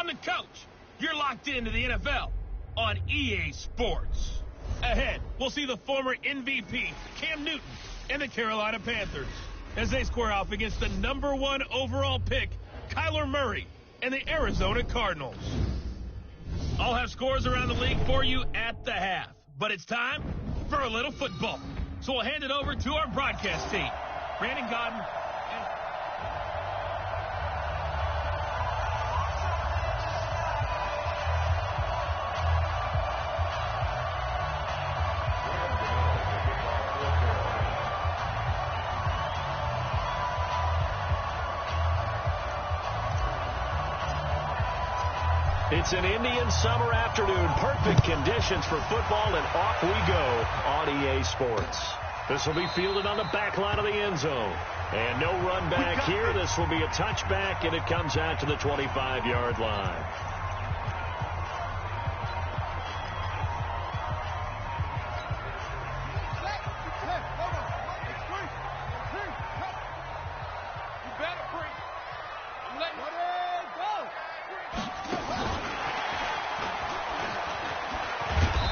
I'm the coach. You're locked into the NFL on EA Sports. Ahead, we'll see the former MVP, Cam Newton, and the Carolina Panthers as they square off against the #1 overall pick, Kyler Murray, and the Arizona Cardinals. I'll have scores around the league for you at the half, but it's time for a little football. So we'll hand it over to our broadcast team. Brandon Godden. It's an Indian summer afternoon. Perfect conditions for football, and off we go on EA Sports. This will be fielded on the back line of the end zone. And no run back here. This will be a touchback, and it comes out to the 25-yard line.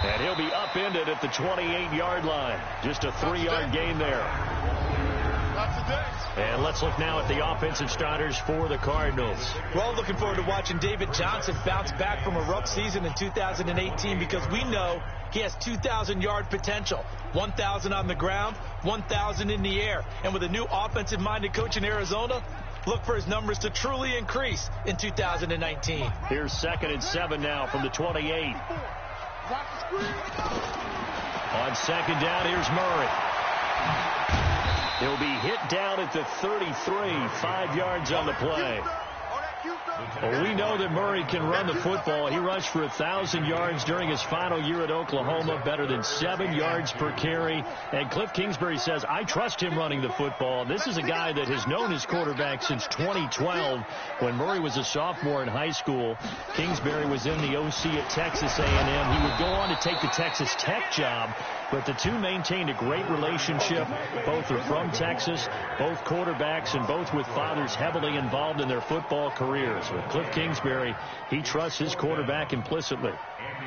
And he'll be upended at the 28-yard line. Just a 3-yard gain there. And let's look now at the offensive starters for the Cardinals. Well, looking forward to watching David Johnson bounce back from a rough season in 2018 because we know he has 2,000-yard potential. 1,000 on the ground, 1,000 in the air. And with a new offensive-minded coach in Arizona, look for his numbers to truly increase in 2019. Here's 2nd and 7 now from the 28. On 2nd down, here's Murray. He'll be hit down at the 33, 5 yards on the play. Well, we know that Murray can run the football. He rushed for 1,000 yards during his final year at Oklahoma, better than 7 yards per carry. And Cliff Kingsbury says, I trust him running the football. This is a guy that has known his quarterback since 2012 when Murray was a sophomore in high school. Kingsbury was in the OC at Texas A&M. He would go on to take the Texas Tech job, but the two maintained a great relationship. Both are from Texas, both quarterbacks, and both with fathers heavily involved in their football careers. With Cliff Kingsbury, he trusts his quarterback implicitly.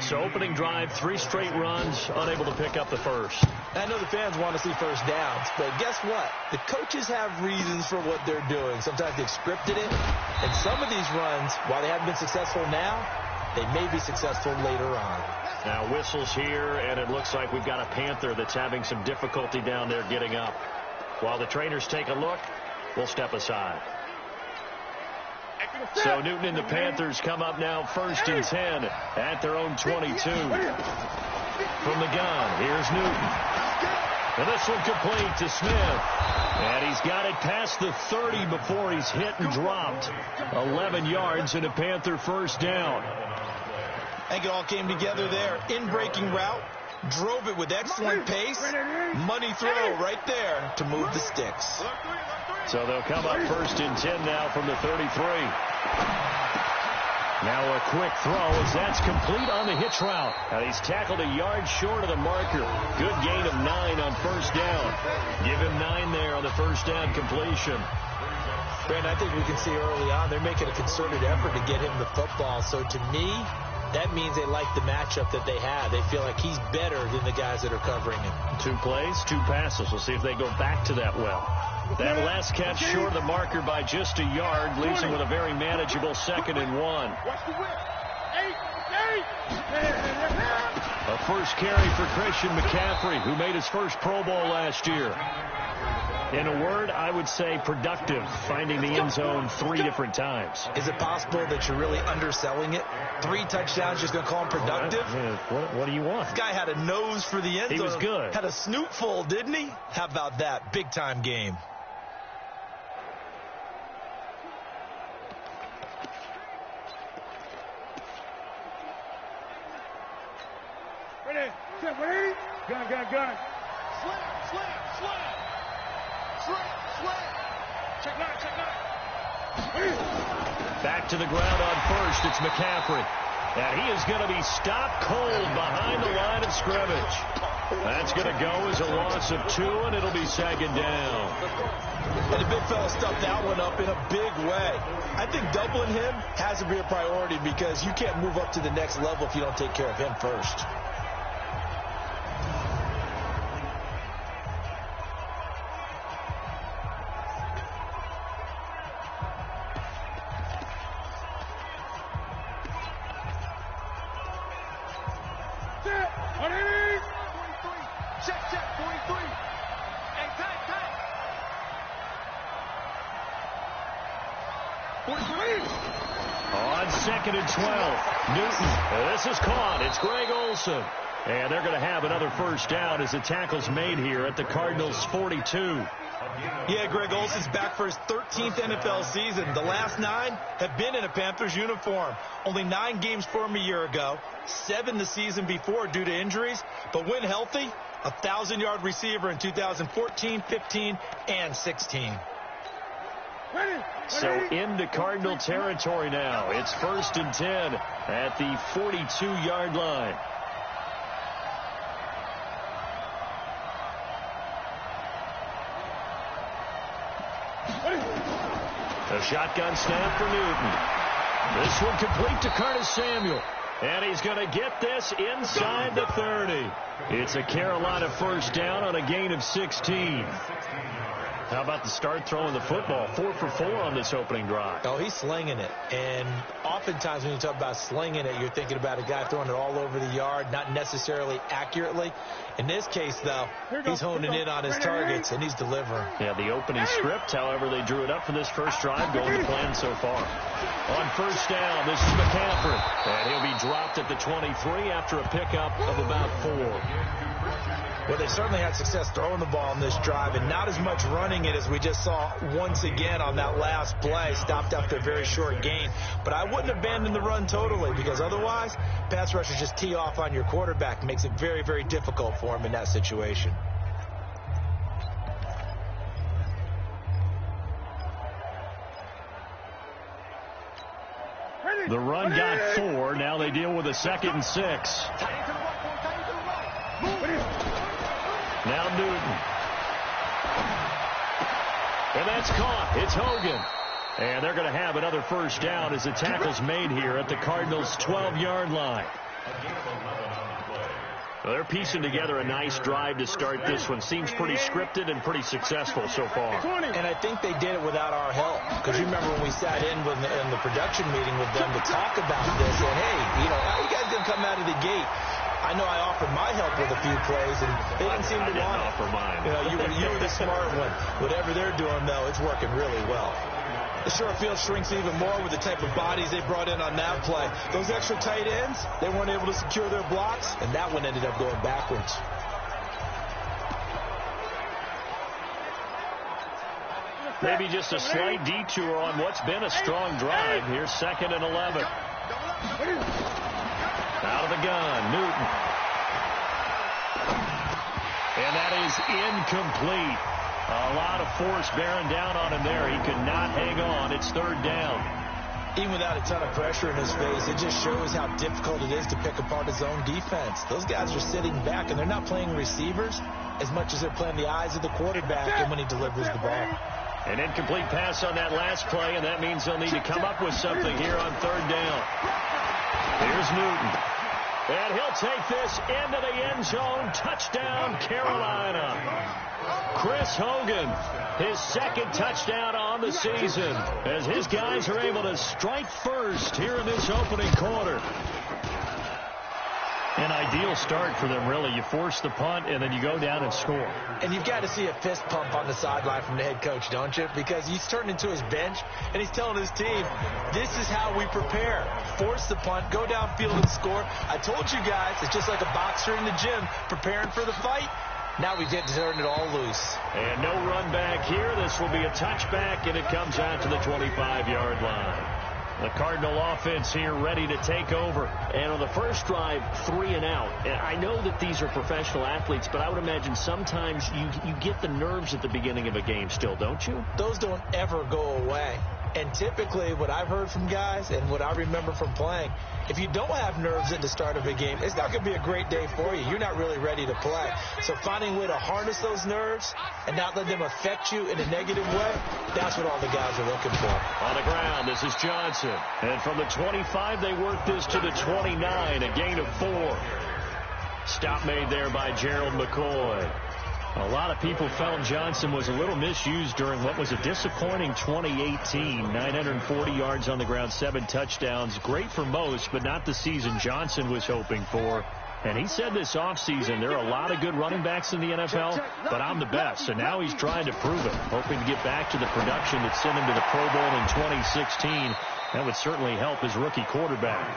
So opening drive, 3 straight runs, unable to pick up the first. I know the fans want to see first downs, but guess what? The coaches have reasons for what they're doing. Sometimes they've scripted it, and some of these runs, while they haven't been successful now, they may be successful later on. Now whistles here, and it looks like we've got a Panther that's having some difficulty down there getting up. While the trainers take a look, we'll step aside. So Newton and the Panthers come up now 1st and 10 at their own 22. From the gun, here's Newton. And this one complete to Smith. And he's got it past the 30 before he's hit and dropped. 11 yards and a Panther first down. I think it all came together there. In-breaking route, drove it with excellent pace. Money throw right there to move the sticks. So they'll come up 1st and 10 now from the 33. Now a quick throw as that's complete on the hitch route. And he's tackled a yard short of the marker. Good gain of 9 on 1st down. Give him 9 there on the 1st down completion. Brandon, I think we can see early on they're making a concerted effort to get him the football. So to me, that means they like the matchup that they have. They feel like he's better than the guys that are covering him. 2 plays, 2 passes. We'll see if they go back to that well. That last catch short of the marker by just a yard leaves him with a very manageable 2nd and 1. A first carry for Christian McCaffrey, who made his first Pro Bowl last year. In a word, I would say productive, finding the end zone 3 different times. Is it possible that you're really underselling it? 3 touchdowns, just going to call him productive? What do you want? This guy had a nose for the end zone. He was good. Had a snoot full, didn't he? How about that? Big-time game. Ready? Gun. Slam. Check nine. Back to the ground on 1st. It's McCaffrey. And he is going to be stopped cold behind the line of scrimmage. That's going to go as a loss of 2, and it'll be 2nd down. And the big fella stuffed that one up in a big way. I think doubling him has to be a priority because you can't move up to the next level if you don't take care of him first. On 2nd and 12, Newton. This is caught. It's Greg Olsen. And they're going to have another first down as the tackle's made here at the Cardinals' 42. Yeah, Greg Olsen's back for his 13th NFL season. The last 9 have been in a Panthers uniform. Only 9 games for him a year ago, 7 the season before due to injuries. But when healthy, a 1,000-yard receiver in 2014, 15, and 16. So into Cardinal territory now. It's 1st and 10 at the 42-yard line. A shotgun snap for Newton. This one complete to Curtis Samuel. And he's going to get this inside the 30. It's a Carolina first down on a gain of 16. How about the start throwing the football? 4 for 4 on this opening drive. Oh, he's slinging it. And oftentimes when you talk about slinging it, you're thinking about a guy throwing it all over the yard, not necessarily accurately. In this case, though, he's honing in on his targets, and he's delivering. Yeah, the opening script, however, they drew it up for this first drive, going to plan so far. On first down, this is McCaffrey. And he'll be dropped at the 23 after a pickup of about 4. Well, they certainly had success throwing the ball on this drive and not as much running it as we just saw once again on that last play. Stopped after a very short gain. But I wouldn't abandon the run totally because otherwise, pass rushers just tee off on your quarterback. Makes it very, very difficult for him in that situation. The run got 4. Now they deal with a 2nd and 6. Now Newton. And that's caught. It's Hogan. And they're going to have another first down as the tackle's made here at the Cardinals' 12-yard line. Well, they're piecing together a nice drive to start this one. Seems pretty scripted and pretty successful so far. And I think they did it without our help. Because you remember when we sat in the production meeting with them to talk about this. And, hey, how you guys going to come out of the gate? I know I offered my help with a few plays, and they didn't seem to want it. Offer mine. You were the smart one. Whatever they're doing, though, it's working really well. The short field shrinks even more with the type of bodies they brought in on that play. Those extra tight ends, they weren't able to secure their blocks, and that one ended up going backwards. Maybe just a slight detour on what's been a strong drive. Here's 2nd and 11. Out of the gun, Newton. And that is incomplete. A lot of force bearing down on him there. He could not hang on. It's 3rd down. Even without a ton of pressure in his face, it just shows how difficult it is to pick apart his own defense. Those guys are sitting back, and they're not playing receivers as much as they're playing the eyes of the quarterback and when he delivers the ball. An incomplete pass on that last play, and that means they'll need to come up with something here on 3rd down. Here's Newton. And he'll take this into the end zone. Touchdown, Carolina. Chris Hogan, his 2nd touchdown on the season, as his guys are able to strike first here in this opening quarter. An ideal start for them, really. You force the punt, and then you go down and score. And you've got to see a fist pump on the sideline from the head coach, don't you? Because he's turned into his bench, and he's telling his team, this is how we prepare. Force the punt, go downfield and score. I told you guys, it's just like a boxer in the gym preparing for the fight. Now we get to turn it all loose. And no run back here. This will be a touchback, and it comes out to the 25-yard line. The Cardinal offense here ready to take over. And on the first drive, 3 and out. And I know that these are professional athletes, but I would imagine sometimes you get the nerves at the beginning of a game still, don't you? Those don't ever go away. And typically what I've heard from guys and what I remember from playing, if you don't have nerves at the start of a game, it's not going to be a great day for you. You're not really ready to play. So finding a way to harness those nerves and not let them affect you in a negative way, that's what all the guys are looking for. On the ground, this is Johnson. And from the 25, they work this to the 29, a gain of 4. Stop made there by Gerald McCoy. A lot of people felt Johnson was a little misused during what was a disappointing 2018. 940 yards on the ground, 7 touchdowns. Great for most, but not the season Johnson was hoping for. And he said this offseason, there are a lot of good running backs in the NFL, but I'm the best. And now he's trying to prove it, hoping to get back to the production that sent him to the Pro Bowl in 2016. That would certainly help his rookie quarterback.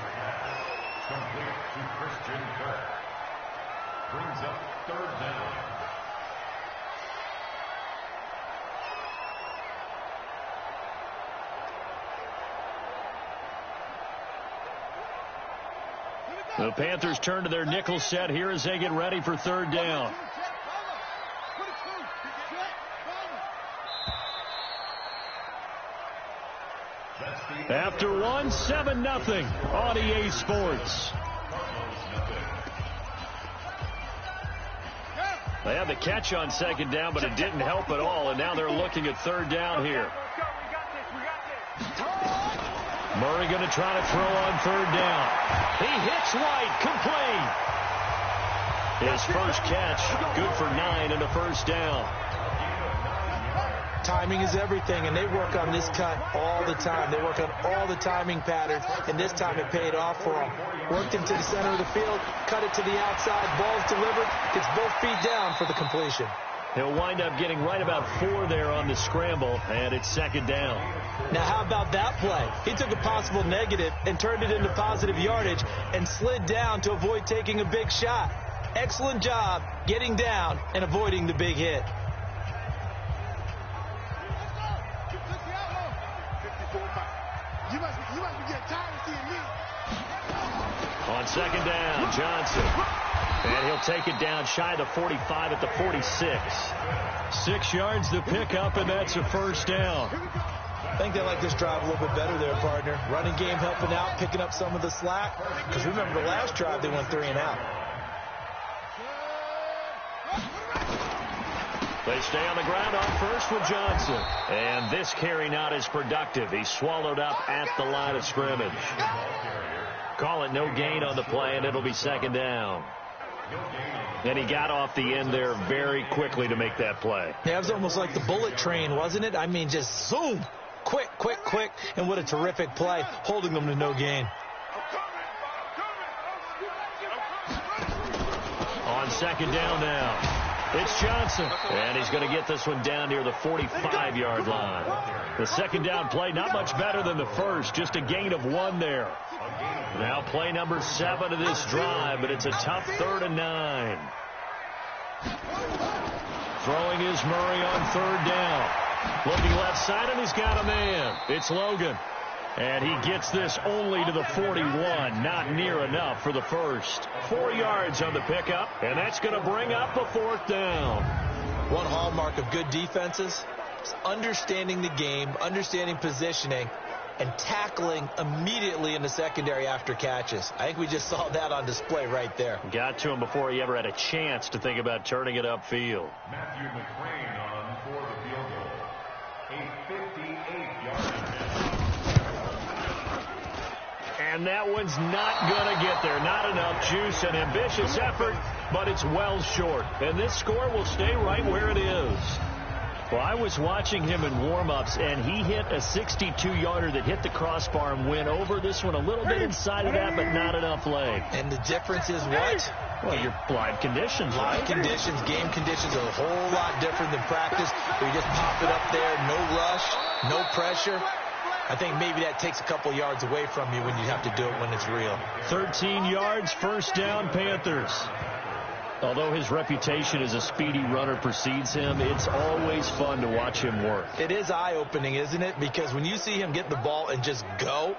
Complete to Christian Kirk. Brings up 3rd down. The Panthers turn to their nickel set here as they get ready for 3rd down. After 1, 7-0 on EA Sports. They had the catch on 2nd down, but it didn't help at all, and now they're looking at 3rd down here. Murray going to try to throw on 3rd down. He hits White, complete. His first catch, good for 9 and a 1st down. Timing is everything, and they work on this cut all the time. They work on all the timing patterns, and this time it paid off for them. Worked into the center of the field, cut it to the outside, ball's delivered, gets both feet down for the completion. He'll wind up getting right about 4 there on the scramble, and it's 2nd down. Now, how about that play? He took a possible negative and turned it into positive yardage and slid down to avoid taking a big shot. Excellent job getting down and avoiding the big hit. On 2nd down, Johnson. And he'll take it down shy of the 45 at the 46. 6 yards to pick up, and that's a 1st down. I think they like this drive a little bit better there, partner. Running game helping out, picking up some of the slack. Because remember, the last drive they went 3 and out. They stay on the ground on 1st with Johnson. And this carry not as productive. He's swallowed up at the line of scrimmage. Call it no gain on the play, and it'll be 2nd down. And he got off the end there very quickly to make that play. Yeah, it was almost like the bullet train, wasn't it? I mean, just zoom. Quick, quick, quick. And what a terrific play, holding them to no gain. On 2nd down now. It's Johnson, and he's going to get this one down near the 45-yard line. The 2nd down play, not much better than the first, just a gain of 1 there. Now play number 7 of this drive, but it's a tough 3rd and 9. Throwing is Murray on 3rd down. Looking left side, and he's got a man. It's Logan. And he gets this only to the 41, not near enough for the first. 4 yards on the pickup, and that's going to bring up a 4th down. One hallmark of good defenses is understanding the game, understanding positioning, and tackling immediately in the secondary after catches. I think we just saw that on display right there. Got to him before he ever had a chance to think about turning it upfield. Matthew McCrane on for the field goal. A 58-yard attempt. And that one's not going to get there. Not enough juice, an ambitious effort, but it's well short. And this score will stay right where it is. Well, I was watching him in warm-ups, and he hit a 62-yarder that hit the crossbar and went over. This one a little bit inside of that, but not enough leg. And the difference is what? Well, your live conditions, live conditions, game conditions are a whole lot different than practice. Where you just pop it up there, no rush, no pressure. I think maybe that takes a couple yards away from you when you have to do it when it's real. 13 yards, 1st down, Panthers. Although his reputation as a speedy runner precedes him, it's always fun to watch him work. It is eye-opening, isn't it? Because when you see him get the ball and just go,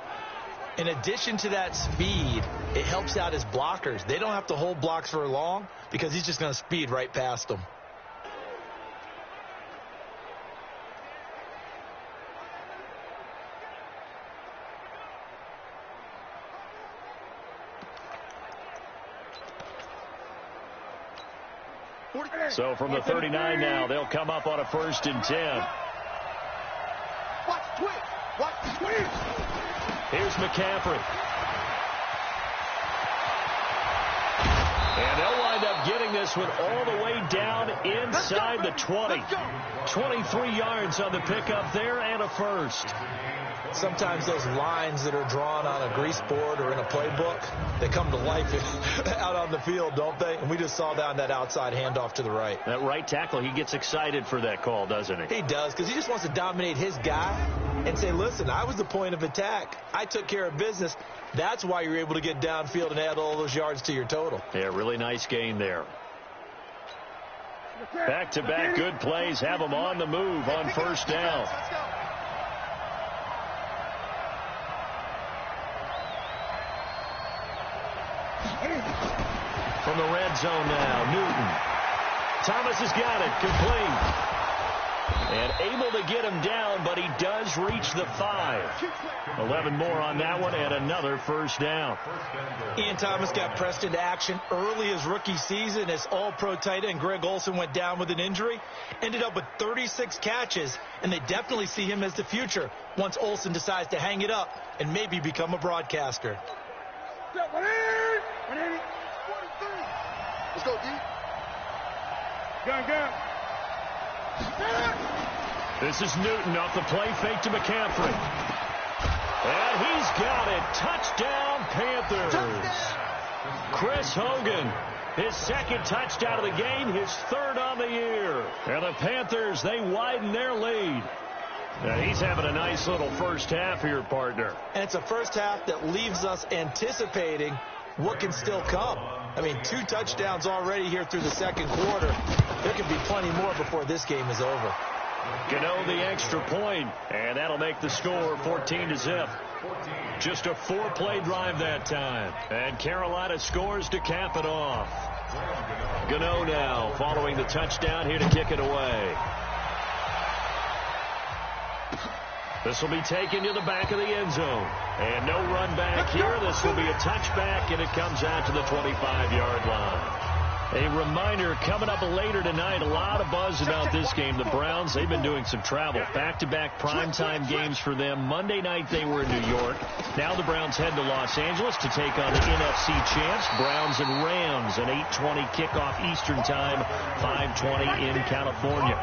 in addition to that speed, it helps out his blockers. They don't have to hold blocks for long because he's just going to speed right past them. So from the 39 now, they'll come up on a 1st and 10. Watch twitch. Watch twitch. Here's McCaffrey. And they'll wind up getting this one all the way down inside the 20. 23 yards on the pickup there and a first. Sometimes those lines that are drawn on a grease board or in a playbook, they come to life out on the field, don't they? And we just saw down that outside handoff to the right. That right tackle, he gets excited for that call, doesn't he? He does, because he just wants to dominate his guy and say, listen, I was the point of attack. I took care of business. That's why you're able to get downfield and add all those yards to your total. Yeah, really nice gain there. Back-to-back good plays have them on the move on 1st down. From the red zone now, Newton. Thomas has got it, complete. And able to get him down, but he does reach the 5. 11 more on that one and another 1st down. Ian Thomas got pressed into action early his rookie season as all-pro tight end Greg Olsen went down with an injury. Ended up with 36 catches, and they definitely see him as the future once Olsen decides to hang it up and maybe become a broadcaster. Let's go, D. Gun. This is Newton off the play fake to McCaffrey. And he's got it. Touchdown, Panthers. Chris Hogan, his 2nd touchdown of the game, his 3rd on the year. And the Panthers, they widen their lead. Now he's having a nice little first half here, partner. And it's a first half that leaves us anticipating what can still come. I mean, 2 touchdowns already here through the 2nd quarter. There could be plenty more before this game is over. Gano the extra point, and that'll make the score 14-0. Just a 4-play drive that time. And Carolina scores to cap it off. Gano now following the touchdown here to kick it away. This will be taken to the back of the end zone. And no run back here. This will be a touchback, and it comes out to the 25-yard line. A reminder, coming up later tonight, a lot of buzz about this game. The Browns, they've been doing some travel. Back-to-back primetime games for them. Monday night they were in New York. Now the Browns head to Los Angeles to take on the NFC champs, Browns and Rams, an 8:20 kickoff Eastern time, 5:20 in California.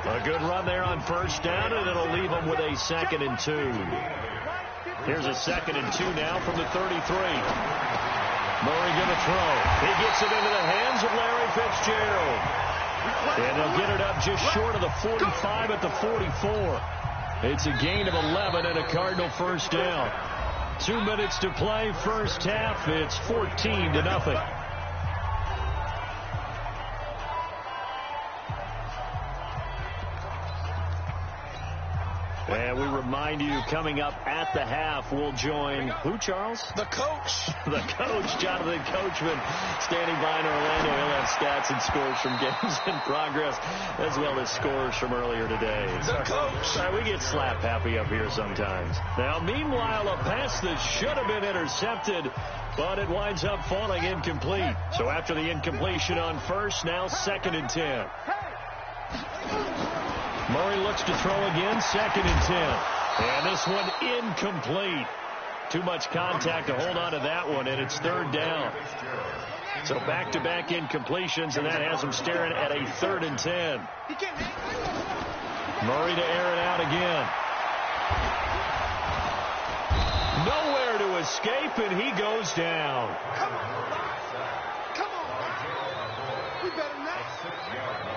A good run there on 1st down, and it'll leave them with a 2nd and 2. Here's a 2nd and 2 now from the 33. Murray going to throw. He gets it into the hands of Larry Fitzgerald. And they'll get it up just short of the 45 at the 44. It's a gain of 11 and a Cardinal 1st down. 2 minutes to play, 1st half. It's 14-0. And we remind you, coming up at the half, we'll join who, Charles? The coach. The coach, Jonathan Coachman, standing by in Orlando. He'll have stats and scores from games in progress, as well as scores from earlier today. The coach. Sorry, we get slap happy up here sometimes. Now, meanwhile, a pass that should have been intercepted, but it winds up falling incomplete. So after the incompletion on 1st, now 2nd and 10. Murray looks to throw again, 2nd and 10. And this one incomplete. Too much contact to hold on to that one, and it's 3rd down. So back-to-back incompletions, and that has them staring at a 3rd and 10. Murray to air it out again. Nowhere to escape, and he goes down. Come on. We better not.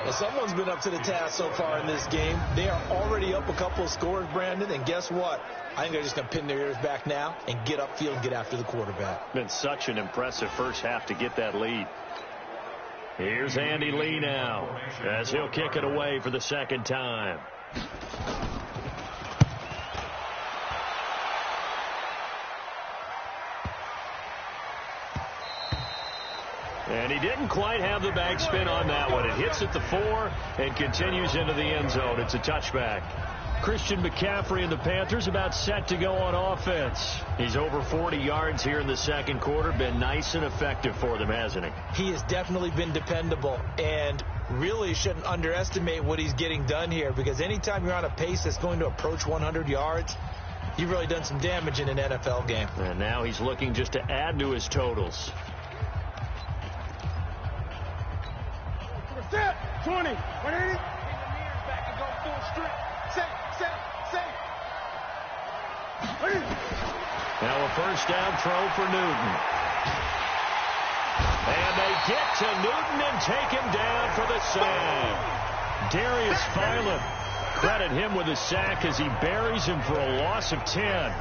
Well, someone's been up to the task so far in this game. They are already up a couple of scores, Brandon, and guess what? I think they're just going to pin their ears back now and get upfield and get after the quarterback. Been such an impressive first half to get that lead. Here's Andy Lee now as he'll kick it away for the 2nd time. And he didn't quite have the backspin on that one. It hits at the 4 and continues into the end zone. It's a touchback. Christian McCaffrey and the Panthers about set to go on offense. He's over 40 yards here in the second quarter. Been nice and effective for them, hasn't he? He has definitely been dependable, and really shouldn't underestimate what he's getting done here, because anytime you're on a pace that's going to approach 100 yards, you've really done some damage in an NFL game. And now he's looking just to add to his totals. 20. 180. Now a first down throw for Newton. And they get to Newton and take him down for the sack. Darius Philip, credit him with a sack as he buries him for a loss of 10.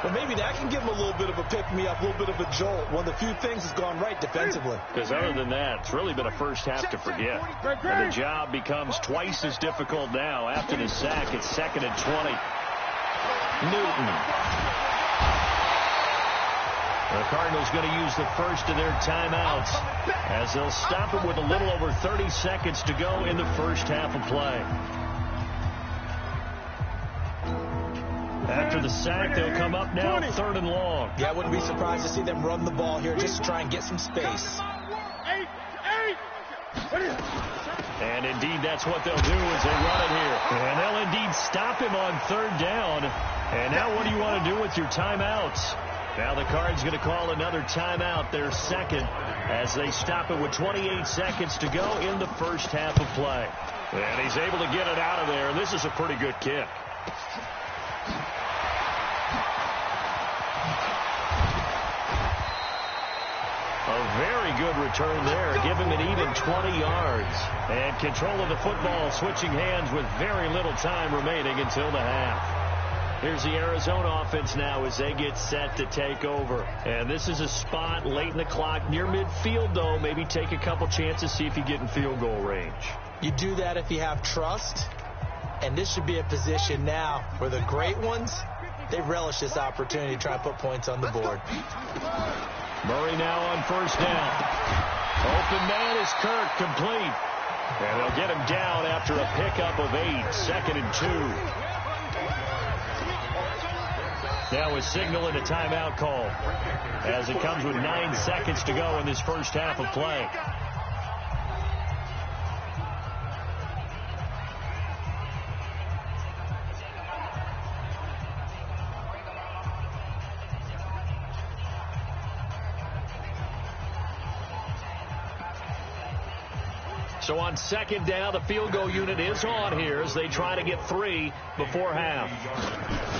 Well, maybe that can give him a little bit of a pick-me-up, a little bit of a jolt. One of the few things that's gone right defensively. Because other than that, it's really been a first half to forget. And the job becomes twice as difficult now. After the sack, it's 2nd and 20. Newton. The Cardinals going to use the first of their timeouts as they'll stop it with a little over 30 seconds to go in the first half of play. After the sack, they'll come up now 3rd and long. Yeah, I wouldn't be surprised to see them run the ball here just to try and get some space. And indeed, that's what they'll do as they run it here. And they'll indeed stop him on 3rd down. And now what do you want to do with your timeouts? Now the Cards going to call another timeout, their second, as they stop it with 28 seconds to go in the first half of play. And he's able to get it out of there. This is a pretty good kick. A very good return there. Give him an even 20 yards. And control of the football switching hands with very little time remaining until the half. Here's the Arizona offense now as they get set to take over. And this is a spot late in the clock near midfield, though. Maybe take a couple chances, see if you get in field goal range. You do that if you have trust. And this should be a position now where the great ones, they relish this opportunity to try and put points on the board. Murray now on first down. Open man is Kirk, complete. And they'll get him down after a pickup of 8, 2nd and 2. Now a signal and a timeout call as it comes with 9 seconds to go in this first half of play. So on 2nd down, the field goal unit is on here as they try to get 3 before half.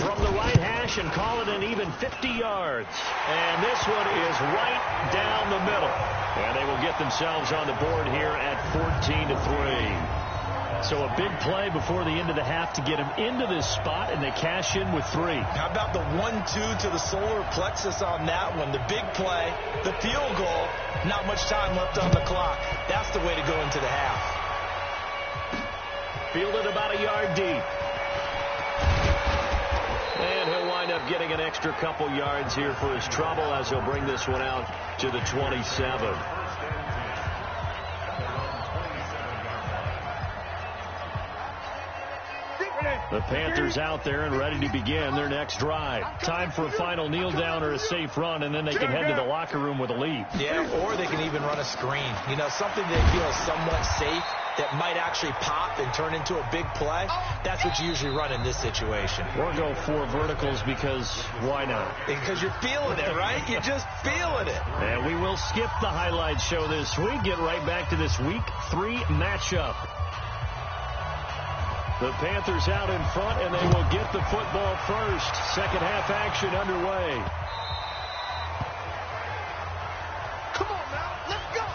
From the right hash and call it an even 50 yards. And this one is right down the middle. And they will get themselves on the board here at 14-3. So a big play before the end of the half to get them into this spot, and they cash in with 3. How about the 1-2 to the solar plexus on that one? The big play, the field goal, not much time left on the clock. That's the way to go into the half. Fielded about a yard deep. And he'll wind up getting an extra couple yards here for his trouble as he'll bring this one out to the 27. The Panthers out there and ready to begin their next drive. Time for a final kneel down or a safe run, and then they can head to the locker room with a lead. Yeah, or they can even run a screen. You know, something they feel is somewhat safe that might actually pop and turn into a big play. That's what you usually run in this situation. Or go 4 verticals because why not? Because you're feeling it, right? You're just feeling it. And we will skip the highlight show this week. Get right back to this Week 3 matchup. The Panthers out in front, and they will get the football first. Second half action underway. Come on now, let's go.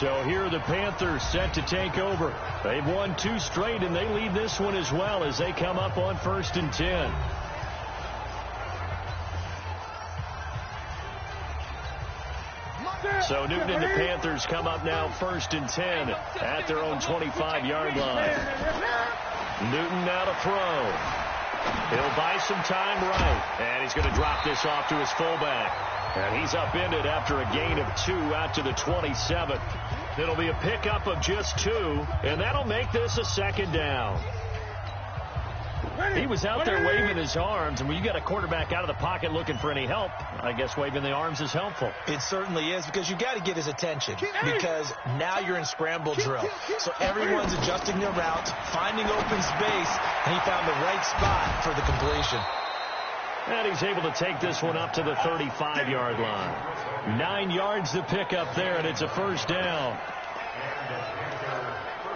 So here are the Panthers set to take over. They've won 2 straight, and they lead this one as well as they come up on 1st and 10. So Newton and the Panthers come up now 1st and 10 at their own 25-yard line. Newton now to throw. He'll buy some time right. And he's going to drop this off to his fullback. And he's upended after a gain of 2 out to the 27. It'll be a pickup of just 2, and that'll make this a 2nd down. He was out there waving his arms, and when you got a quarterback out of the pocket looking for any help, I guess waving the arms is helpful. It certainly is, because you got to get his attention, because now you're in scramble drill. So everyone's adjusting their routes, finding open space, and he found the right spot for the completion. And he's able to take this one up to the 35-yard line. 9 yards to pick up there, and it's a 1st down.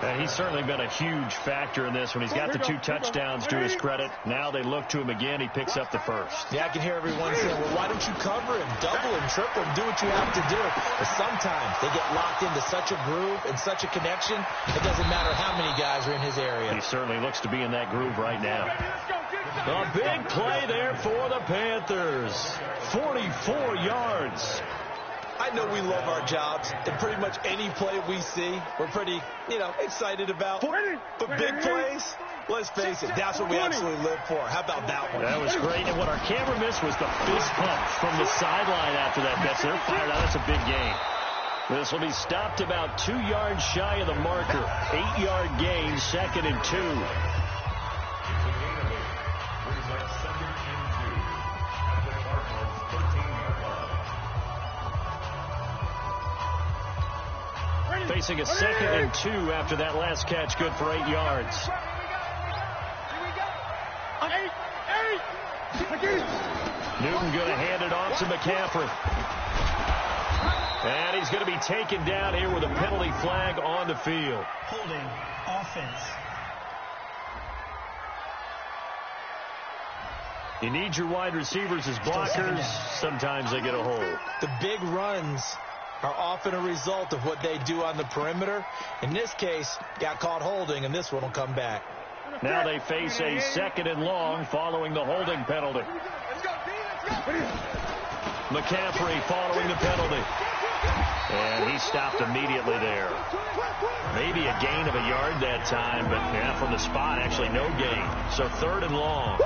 And he's certainly been a huge factor in this when he's got the 2 touchdowns to his credit. Now they look to him again. He picks up the 1st. Yeah, I can hear everyone saying, well, why don't you cover him, double him, triple him, do what you have to do. But sometimes they get locked into such a groove and such a connection, it doesn't matter how many guys are in his area. He certainly looks to be in that groove right now. A big play there for the Panthers. 44 yards. I know we love our jobs, and pretty much any play we see, we're pretty, excited about. But big plays, let's face it, that's what we absolutely live for. How about that one? That was great, and what our camera missed was the fist pump from the sideline after that. They're fired out. That's a big gain. This will be stopped about 2 yards shy of the marker. 8-yard gain, 2nd and 2. Facing a 2nd and 2 after that last catch, good for 8 yards. Newton going to hand it off to McCaffrey. And he's going to be taken down here with a penalty flag on the field. Holding offense. You need your wide receivers as blockers. Sometimes they get a hold. The big runs are often a result of what they do on the perimeter. In this case, got caught holding, and this one will come back. Now they face a 2nd and long following the holding penalty. McCaffrey following the penalty. And he stopped immediately there. Maybe a gain of a yard that time, but from the spot, actually no gain. So 3rd and long.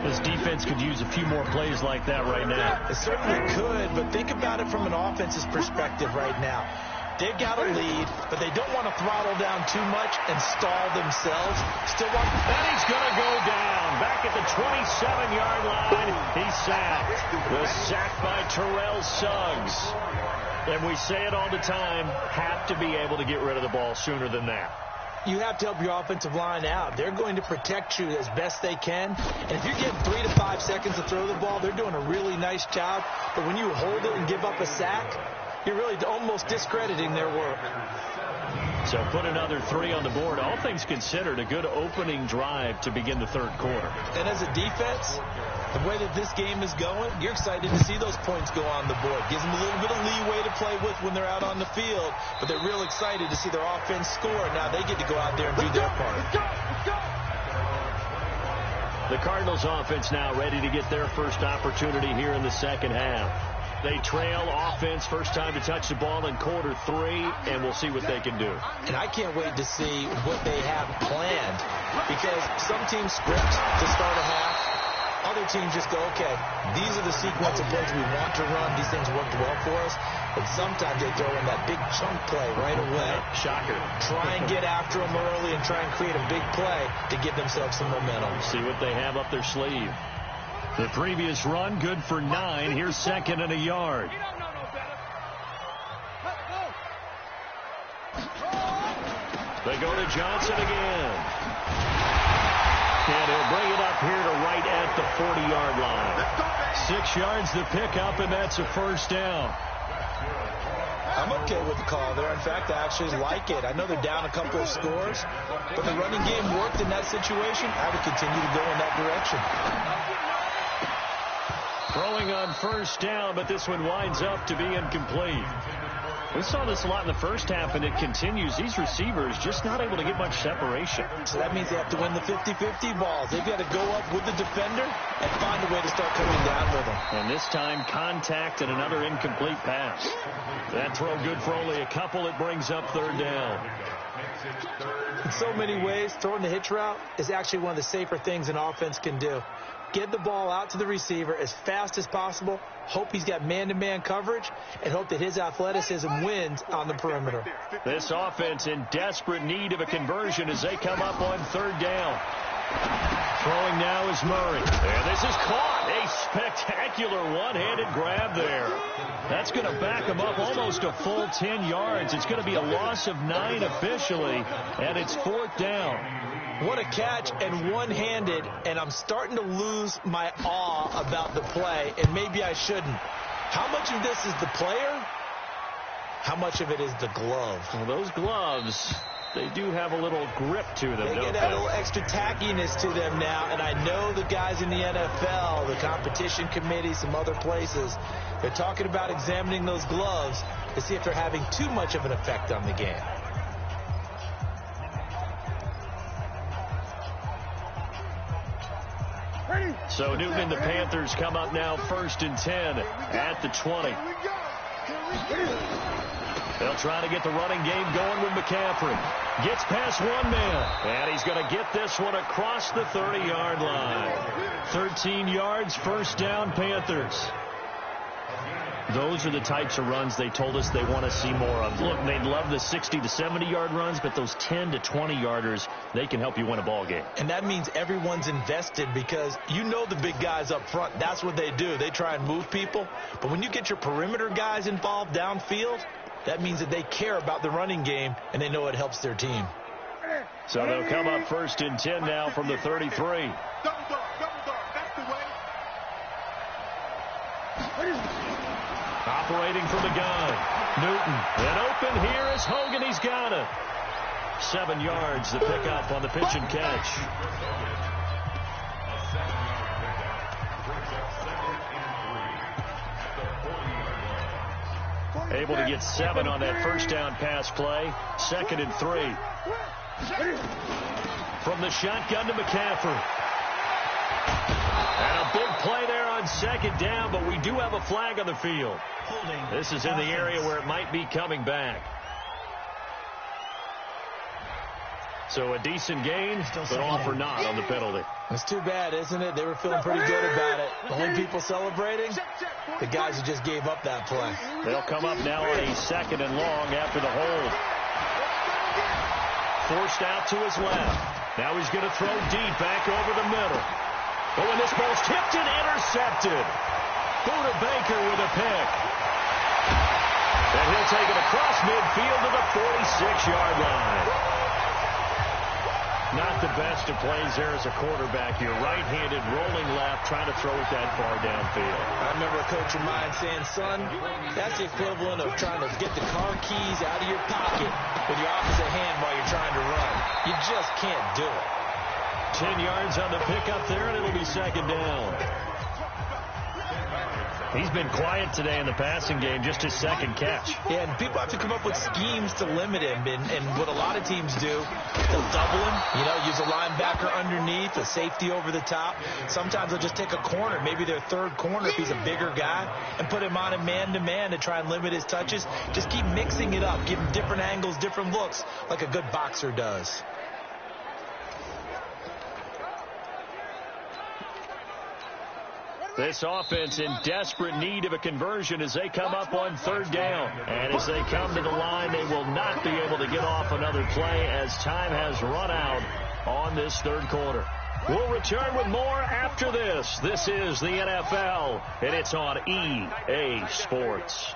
This defense could use a few more plays like that right now. It certainly could, but think about it from an offense's perspective right now. They've got a lead, but they don't want to throttle down too much and stall themselves. Still want. And he's going to go down. Back at the 27-yard line, he's sacked. The sack by Terrell Suggs. And we say it all the time, have to be able to get rid of the ball sooner than that. You have to help your offensive line out. They're going to protect you as best they can. And if you're getting 3 to 5 seconds to throw the ball, they're doing a really nice job. But when you hold it and give up a sack, you're really almost discrediting their work. So put another 3 on the board. All things considered, a good opening drive to begin the 3rd quarter. And as a defense, the way that this game is going, you're excited to see those points go on the board. Gives them a little bit of leeway to play with when they're out on the field, but they're real excited to see their offense score. Now they get to go out there and do their part. The Cardinals offense now ready to get their first opportunity here in the 2nd half. They trail offense, first time to touch the ball in quarter 3, and we'll see what they can do. And I can't wait to see what they have planned, because some teams script to start a half. Other teams just go, okay, these are the sequence of plays we want to run. These things worked well for us. But sometimes they throw in that big chunk play right away. Shocker. Try and get after them early and try and create a big play to give themselves some momentum. See what they have up their sleeve. The previous run, good for 9. Here's 2nd and a yard. They go to Johnson again. And he'll bring it up here to right at the 40-yard line. 6 yards to pick up, and that's a 1st down. I'm okay with the call there. In fact, I actually like it. I know they're down a couple of scores, but the running game worked in that situation. I would continue to go in that direction. Throwing on 1st down, but this one winds up to be incomplete. We saw this a lot in the first half, and it continues. These receivers just not able to get much separation. So that means they have to win the 50-50 balls. They've got to go up with the defender and find a way to start coming down with them. And this time, contact and another incomplete pass. That throw good for only a couple. It brings up 3rd down. In so many ways, throwing the hitch route is actually one of the safer things an offense can do. Get the ball out to the receiver as fast as possible, hope he's got man-to-man coverage, and hope that his athleticism wins on the perimeter. This offense in desperate need of a conversion as they come up on third down. Throwing now is Murray. And this is caught. A spectacular one-handed grab there. That's going to back him up almost a full 10 yards. It's going to be a loss of 9 officially, and it's fourth down. What a catch, and one-handed, and I'm starting to lose my awe about the play, and maybe I shouldn't. How much of this is the player? How much of it is the glove? Well, those gloves, they do have a little grip to them, They get a little extra tackiness to them now, and I know the guys in the NFL, the competition committee, some other places, they're talking about examining those gloves to see if they're having too much of an effect on the game. So Newton and the Panthers come up now 1st and 10 at the 20. They'll try to get the running game going with McCaffrey. Gets past one man, and he's going to get this one across the 30-yard line. 13 yards, first down, Panthers. Those are the types of runs they told us they want to see more of. Look, they love the 60 to 70-yard runs, but those 10 to 20-yarders, they can help you win a ball game. And that means everyone's invested because you know the big guys up front, that's what they do. They try and move people. But when you get your perimeter guys involved downfield, that means that they care about the running game and they know it helps their team. So they'll come up 1st and 10 now from the 33. Double dog, that's the way. Operating from the gun, Newton. And open here is Hogan. He's got it. 7 yards to pick up on the pitch and catch. Able to get 7 on that first down pass play. 2nd and 3. From the shotgun to McCaffrey. And a big play there on 2nd down, but we do have a flag on the field. This is in the area where it might be coming back. So a decent gain, but all for naught on the penalty. It's too bad, isn't it? They were feeling pretty good about it. The only people celebrating, the guys who just gave up that play. They'll come up now on a 2nd and long after the hold. Forced out to his left. Now he's going to throw deep back over the middle. But when this ball's tipped and intercepted, Buda Baker with a pick. And he'll take it across midfield to the 46-yard line. Not the best of plays there as a quarterback here. Right-handed, rolling left, trying to throw it that far downfield. I remember a coach of mine saying, son, that's the equivalent of trying to get the car keys out of your pocket with your opposite hand while you're trying to run. You just can't do it. 10 yards on the pickup there, and it'll be 2nd down. He's been quiet today in the passing game, just his 2nd catch. Yeah, and people have to come up with schemes to limit him. And what a lot of teams do, they'll double him, use a linebacker underneath, a safety over the top. Sometimes they'll just take a corner, maybe their 3rd corner if he's a bigger guy, and put him on a man-to-man to try and limit his touches. Just keep mixing it up, give him different angles, different looks, like a good boxer does. This offense in desperate need of a conversion as they come up on 3rd down. And as they come to the line, they will not be able to get off another play as time has run out on this 3rd quarter. We'll return with more after this. This is the NFL, and it's on EA Sports.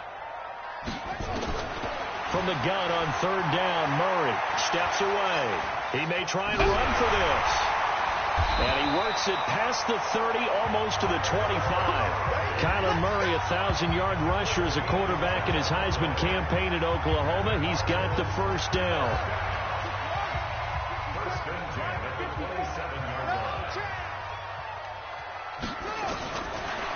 From the gun on 3rd down, Murray steps away. He may try and run for this. And he works it past the 30, almost to the 25. Kyler Murray, 1,000-yard rusher as a quarterback in his Heisman campaign at Oklahoma. He's got the first down.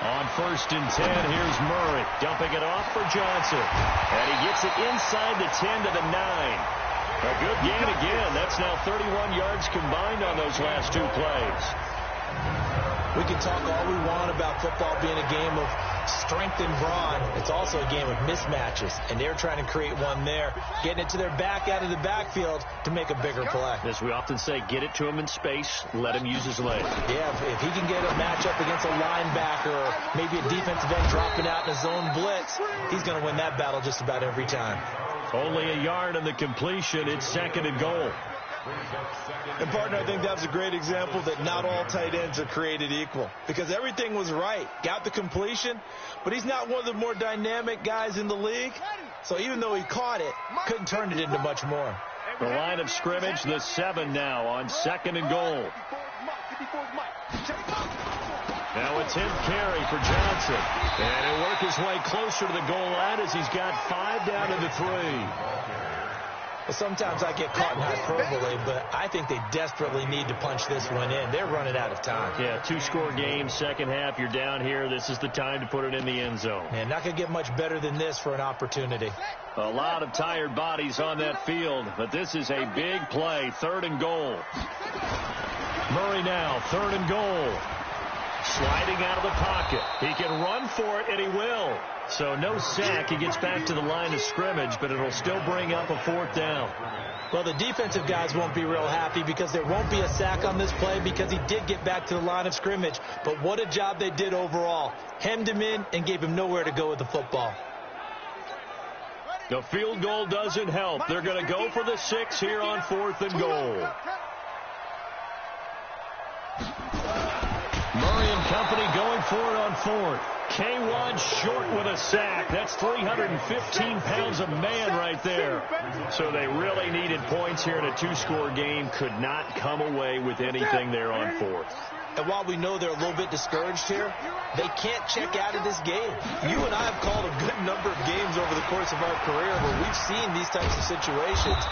On 1st and 10, here's Murray dumping it off for Johnson. And he gets it inside the 10 to the 9. A good gain again. That's now 31 yards combined on those last 2 plays. We can talk all we want about football being a game of strength and brawn. It's also a game of mismatches, and they're trying to create one there, getting it to their back out of the backfield to make a bigger play. As we often say, get it to him in space, let him use his legs. Yeah, if he can get a matchup against a linebacker or maybe a defensive end dropping out in a zone blitz, he's going to win that battle just about every time. Only a yard on the completion. It's 2nd and goal. And, partner, I think that's a great example that not all tight ends are created equal, because everything was right. Got the completion, but he's not one of the more dynamic guys in the league. So even though he caught it, couldn't turn it into much more. The line of scrimmage, the 7 now on 2nd and goal. Now a 10th carry for Johnson. And he'll work his way closer to the goal line as he's got 5 down to the 3. Well, sometimes I get caught in hyperbole, but I think they desperately need to punch this one in. They're running out of time. Yeah, 2-score game, second half, you're down here. This is the time to put it in the end zone. Man, not going to get much better than this for an opportunity. A lot of tired bodies on that field, but this is a big play. 3rd and goal. Murray now, 3rd and goal. Sliding out of the pocket. He can run for it, and he will. So no sack. He gets back to the line of scrimmage, but it'll still bring up a 4th down. Well, the defensive guys won't be real happy because there won't be a sack on this play because he did get back to the line of scrimmage. But what a job they did overall. Hemmed him in and gave him nowhere to go with the football. The field goal doesn't help. They're going to go for the 6 here on 4th and goal. Murray and company going for it on 4th. K1 short with a sack. That's 315 pounds of man right there. So they really needed points here in a 2-score game. Could not come away with anything there on 4th. And while we know they're a little bit discouraged here, they can't check out of this game. You and I have called a good number of games over the course of our career where we've seen these types of situations.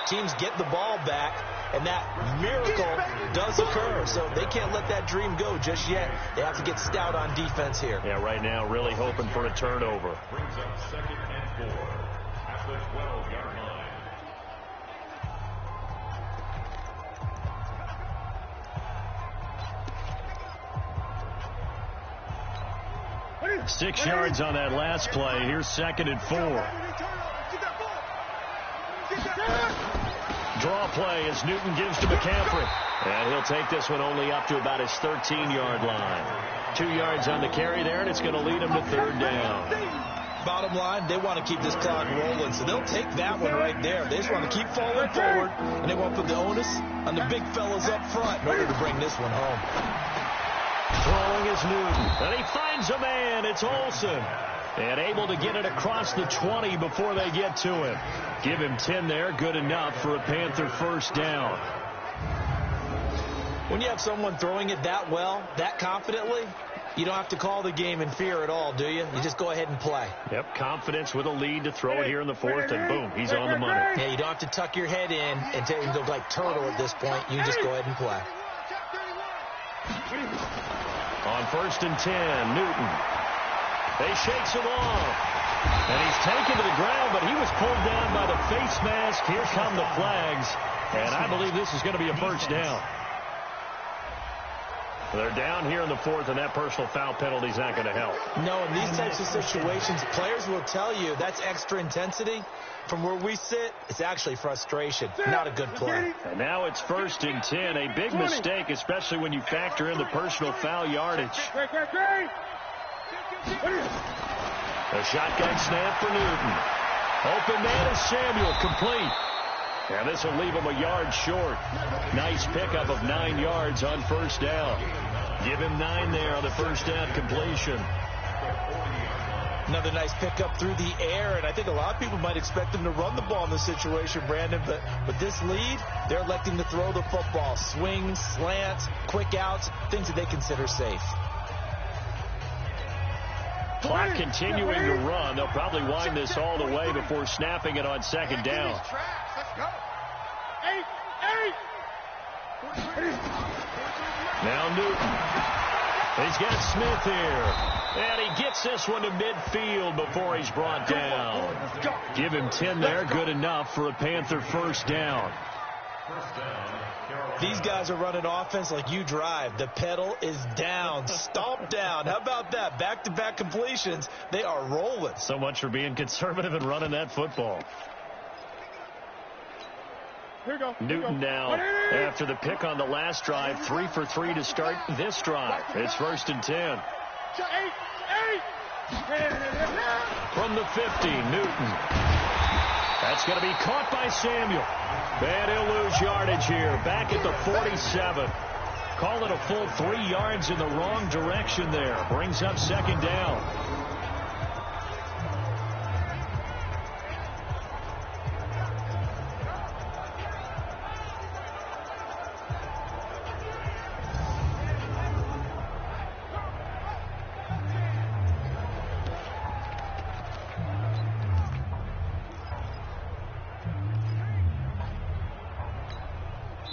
Teams get the ball back, and that miracle does occur. So they can't let that dream go just yet. They have to get stout on defense here. Yeah, right now really hoping for a turnover. Brings up 2nd and 4 at the 12-yard line. 6 yards on that last play. Here's 2nd and 4. Draw play as Newton gives to McCaffrey. And he'll take this one only up to about his 13-yard line. 2 yards on the carry there, and it's going to lead him to 3rd down. Bottom line, they want to keep this clock rolling, so they'll take that one right there. They just want to keep falling forward, and they want to put the onus on the big fellas up front in order to bring this one home. Throwing is Newton, and he finds a man. It's Olsen. And able to get it across the 20 before they get to him. Give him 10 there. Good enough for a Panther 1st down. When you have someone throwing it that well, that confidently, you don't have to call the game in fear at all, do you? You just go ahead and play. Yep, confidence with a lead to throw it here in the 4th, and boom, he's on the money. Yeah, you don't have to tuck your head in and go like turtle at this point. You can just go ahead and play. On 1st and 10, Newton. He shakes him off. And he's taken to the ground, but he was pulled down by the face mask. Here come the flags. And I believe this is going to be a 1st down. They're down here in the 4th, and that personal foul penalty is not going to help. No, in these types of situations, players will tell you that's extra intensity. From where we sit, it's actually frustration. Not a good play. And now it's 1st and 10. A big mistake, especially when you factor in the personal foul yardage. A shotgun snap for Newton. Open man is Samuel, complete. And this will leave him a yard short. Nice pickup of 9 yards on 1st down. Give him 9 there on the 1st down completion. Another nice pickup through the air, and I think a lot of people might expect him to run the ball in this situation, Brandon, but with this lead, they're electing to throw the football. Swings, slants, quick outs, things that they consider safe. Clock continuing to run. They'll probably wind this all the way before snapping it on 2nd down. Now Newton. He's got Smith here. And he gets this one to midfield before he's brought down. Give him 10 there. Good enough for a Panther 1st down. 1st down, Carolina. These guys are running offense like you drive. The pedal is down, stomp down. How about that? Back-to-back completions. They are rolling. So much for being conservative and running that football. Here we go. Newton now, after the pick on the last drive, 3 for 3 to start this drive. It's 1st and 10. From the 50, Newton. That's going to be caught by Samuel. And he'll lose yardage here. Back at the 47. Call it a full 3 yards in the wrong direction there. Brings up 2nd down.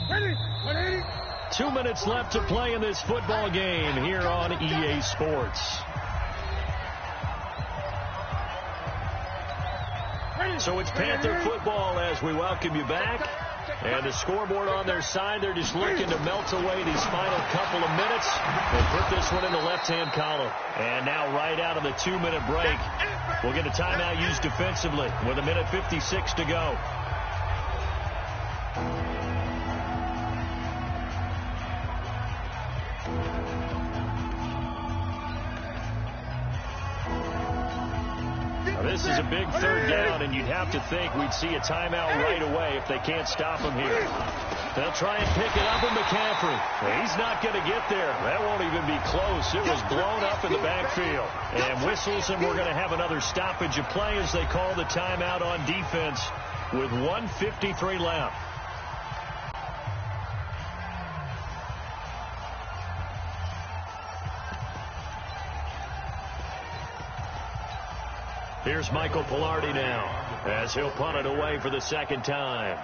Ready. 2 minutes left to play in this football game here on EA Sports. So it's Panther football as we welcome you back. And the scoreboard on their side, they're just looking to melt away these final couple of minutes and put this one in the left-hand column. And now right out of the 2-minute break, we'll get a timeout used defensively with 1:56 to go. This is a big 3rd down, and you'd have to think we'd see a timeout right away if they can't stop him here. They'll try and pick it up with McCaffrey. He's not going to get there. That won't even be close. It was blown up in the backfield. And whistles, and we're going to have another stoppage of play as they call the timeout on defense with 1:53 left. Here's Michael Pilardi now as he'll punt it away for the 2nd time.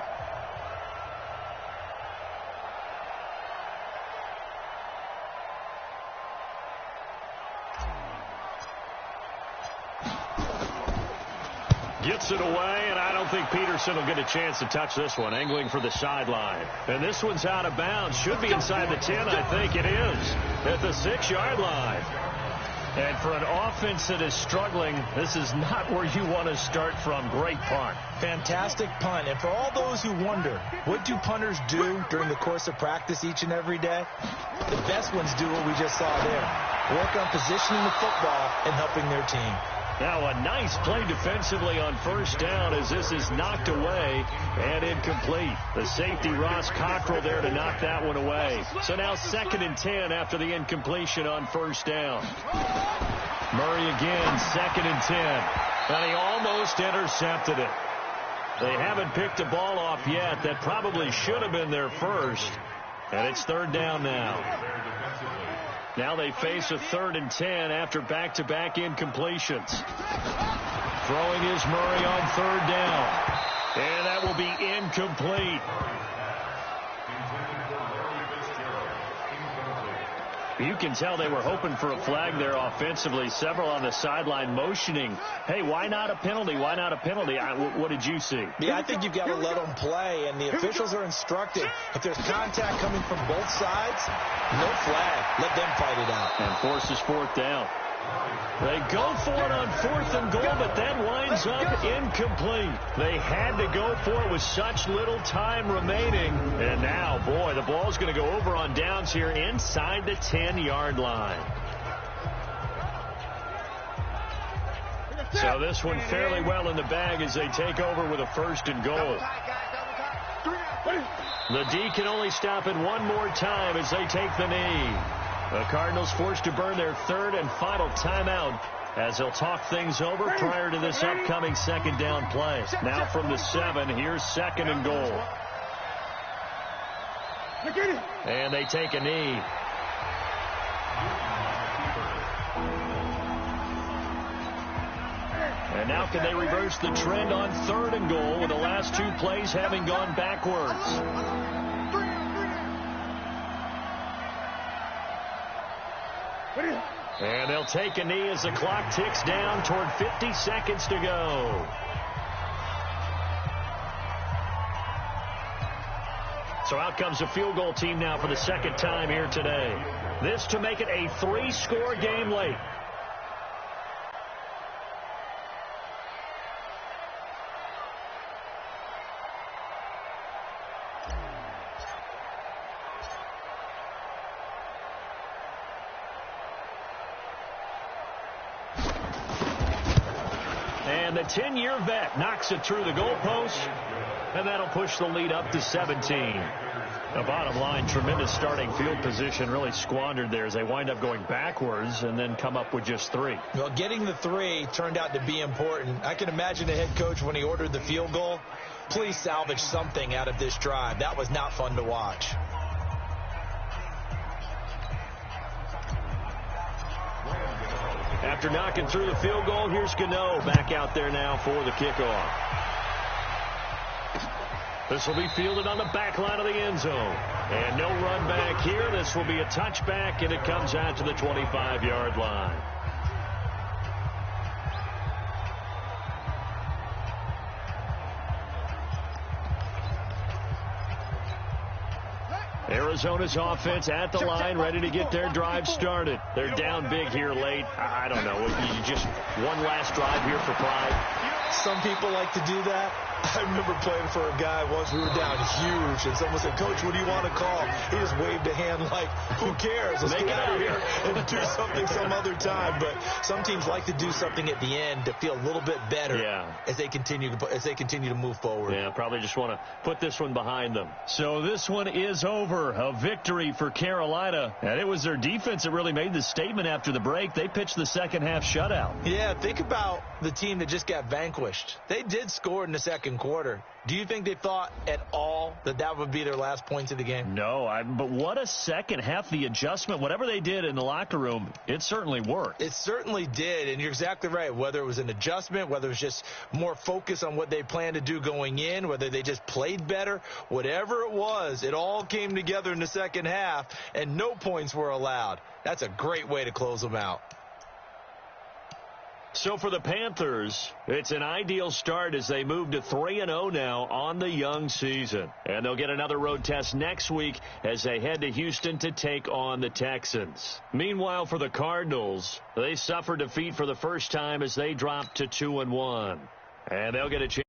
Gets it away, and I don't think Peterson will get a chance to touch this one. Angling for the sideline. And this one's out of bounds. Should be inside the 10, I think it is. At the 6-yard line. And for an offense that is struggling, this is not where you want to start from. Great punt. Fantastic punt. And for all those who wonder, what do punters do during the course of practice each and every day? The best ones do what we just saw there. Work on positioning the football and helping their team. Now a nice play defensively on 1st down as this is knocked away and incomplete. The safety Ross Cockrell there to knock that one away. So now 2nd and 10 after the incompletion on 1st down. Murray again, 2nd and 10. And he almost intercepted it. They haven't picked a ball off yet. That probably should have been their first. And it's 3rd down now. Now they face a 3rd and 10 after back-to-back incompletions. Throwing is Murray on 3rd down. And that will be incomplete. You can tell they were hoping for a flag there offensively. Several on the sideline motioning. Hey, why not a penalty? Why not a penalty? What did you see? Yeah, I think you've got to let them play, and the officials are instructed. If there's contact coming from both sides, no flag. Let them fight it out. And forces 4th down. They go for it on 4th and goal, but that winds up incomplete. They had to go for it with such little time remaining. And now, boy, the ball's going to go over on downs here inside the 10-yard line. So this one fairly well in the bag as they take over with a 1st and goal. The D can only stop it one more time as they take the knee. The Cardinals forced to burn their 3rd and final timeout as they'll talk things over prior to this upcoming 2nd down play. Now from the 7, here's 2nd and goal. And they take a knee. And now can they reverse the trend on 3rd and goal with the last 2 plays having gone backwards? And they'll take a knee as the clock ticks down toward 50 seconds to go. So out comes a field goal team now for the second time here today. This to make it a 3-score game late. And the 10-year vet knocks it through the goalpost, and that'll push the lead up to 17. The bottom line, tremendous starting field position, really squandered there as they wind up going backwards and then come up with just 3. Well, getting the 3 turned out to be important. I can imagine the head coach when he ordered the field goal. Please salvage something out of this drive. That was not fun to watch. After knocking through the field goal, here's Gano back out there now for the kickoff. This will be fielded on the back line of the end zone. And no run back here. This will be a touchback, and it comes out to the 25-yard line. Arizona's offense at the line, ready to get their drive started. They're down big here late. I don't know. You just one last drive here for pride. Some people like to do that. I remember playing for a guy once. We were down huge, and someone said, "Coach, what do you want to call?" He just waved a hand like, "Who cares? Let's get out of here and do something some other time." But some teams like to do something at the end to feel a little bit better as they continue to move forward. Yeah, probably just want to put this one behind them. So this one is over. A victory for Carolina, and it was their defense that really made the statement after the break. They pitched the second half shutout. Yeah, think about the team that just got vanquished. They did score in the second quarter. Do you think they thought at all that that would be their last points of the game? No, but what a second half. The adjustment, whatever they did in the locker room, it certainly worked. It certainly did, and you're exactly right. Whether it was an adjustment, whether it was just more focus on what they planned to do going in, whether they just played better, whatever it was, it all came together in the second half, and no points were allowed. That's a great way to close them out. So for the Panthers, it's an ideal start as they move to 3-0 now on the young season. And they'll get another road test next week as they head to Houston to take on the Texans. Meanwhile, for the Cardinals, they suffered defeat for the first time as they dropped to 2-1. And they'll get a chance.